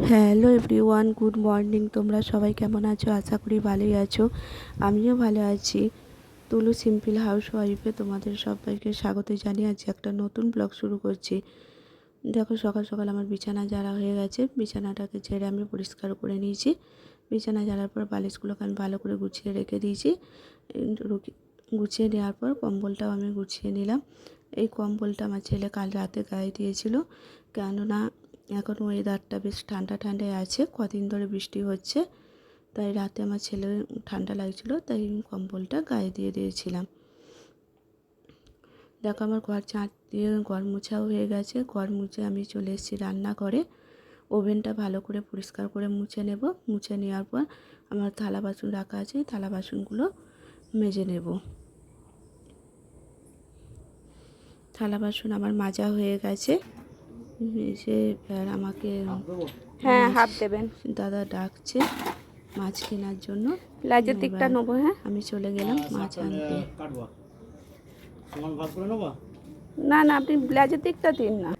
Hello everyone, good morning. তোমরা সবাই কেমন আছো? আশা করি ভালোই আছো। আমিও ভালো আছি। তুলু সিম্পল হাউস ওয়াইফে তোমাদের সবাইকে স্বাগত জানিয়ে আছি একটা নতুন ব্লগ শুরু করছি। দেখো, সকাল সকাল আমার বিছানা ঝাড়া হয়ে গেছে। বিছানাটাকে ঝেড়ে আমি পরিষ্কার করে নিয়েছি। বিছানা ঝাড়ার পর বালিশগুলোকে আমি ভালো করে গুছিয়ে রেখে দিয়েছি। গুছিয়ে নেওয়ার পর কম্বলটাও আমি গুছিয়ে নিলাম। এই কম্বলটা আমার ছেলে কাল রাতে গায়ে দিয়েছিল, কেননা এখন ওয়েদারটা বেশ ঠান্ডা ঠান্ডায় আছে, কদিন ধরে বৃষ্টি হচ্ছে, তাই রাতে আমার ছেলের ঠান্ডা লাগছিল, তাই কম্বলটা গায়ে দিয়ে দিয়েছিলাম। দেখো, আমার ঘর ঝাঁট দিয়ে ঘর মোছাও হয়ে গেছে। ঘর মুছে আমি চলে এসেছি রান্নাঘরে। ওভেনটা ভালো করে পরিষ্কার করে মুছে নেব। মুছে নেওয়ার পর আমার থালা বাসন রাখা আছে, থালা বাসনগুলো মেজে নেব। থালা বাসন আমার মাজা হয়ে গেছে। এসে আমাকে হাফ দেবেন। দাদা ডাকছে মাছ কেনার জন্য। লাজের দিকটা নেবো। হ্যাঁ, আমি চলে গেলাম মাছ আনতে। না না, আপনি ব্লাউজের দিকটা দিন না।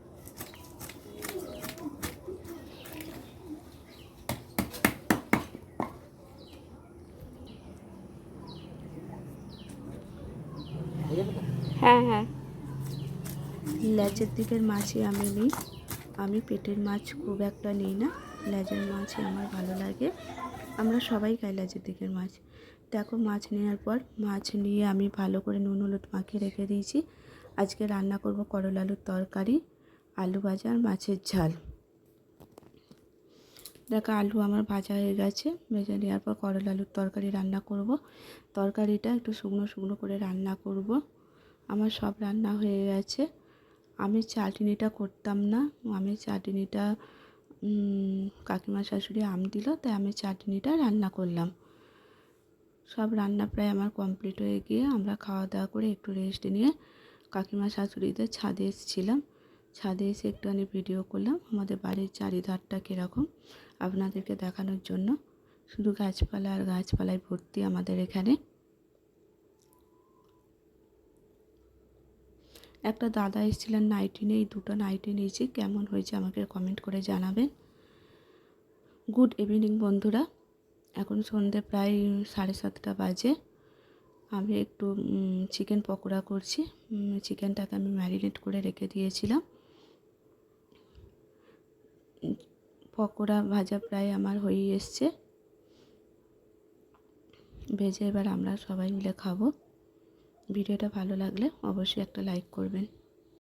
হ্যাঁ হ্যাঁ, লেজের দিকের মাছই আমি নিই। আমি পেটের মাছ খুব একটা নিই না, লেজের মাছই আমার ভালো লাগে। আমরা সবাই খাই লেজের দিকের মাছ। দেখো, মাছ নেওয়ার পর মাছ নিয়ে আমি ভালো করে নুন হলুদ মাখিয়ে রেখে দিয়েছি। আজকে রান্না করব করলা আলুর তরকারি, আলু ভাজা আর মাছের ঝাল। দেখো, আলু আমার ভাজা হয়ে গেছে। ভেজে নেওয়ার পর করলা আলুর তরকারি রান্না করব। তরকারিটা একটু শুকনো শুকনো করে রান্না করব। আমার সব রান্না হয়ে গেছে। আমি চাটনিটা করতাম না। আমি চাটনিটা কাকিমা শাশুড়ি আম দিল, তাই আমি চাটনিটা রান্না করলাম। সব রান্না প্রায় আমার কমপ্লিট হয়ে গিয়ে আমরা খাওয়া দাওয়া করে একটু রেস্ট নিয়ে কাকিমা শাশুড়িদের ছাদে এসেছিলাম। ছাদে এসে একটুখানি ভিডিও করলাম আমাদের বাড়ির চারিধারটা কীরকম আপনাদেরকে দেখানোর জন্য। শুধু গাছপালা আর গাছপালায় ভর্তি আমাদের এখানে। একটা দাদা এসেছিলেন নাইটি নিয়ে, দুটো নাইটি নিয়েছি। কেমন হয়েছে আমাকে কমেন্ট করে জানাবেন। গুড ইভিনিং বন্ধুরা। এখন সন্ধ্যে প্রায় 7:30 বাজে। আমি একটু চিকেন পকোড়া করছি। চিকেনটাকে আমি ম্যারিনেট করে রেখে দিয়েছিলাম। পকোড়া ভাজা প্রায় আমার হয়ে এসছে। ভেজে এবার আমরা সবাই মিলে খাবো। ভিডিওটা ভালো লাগলে অবশ্যই একটা লাইক করবেন।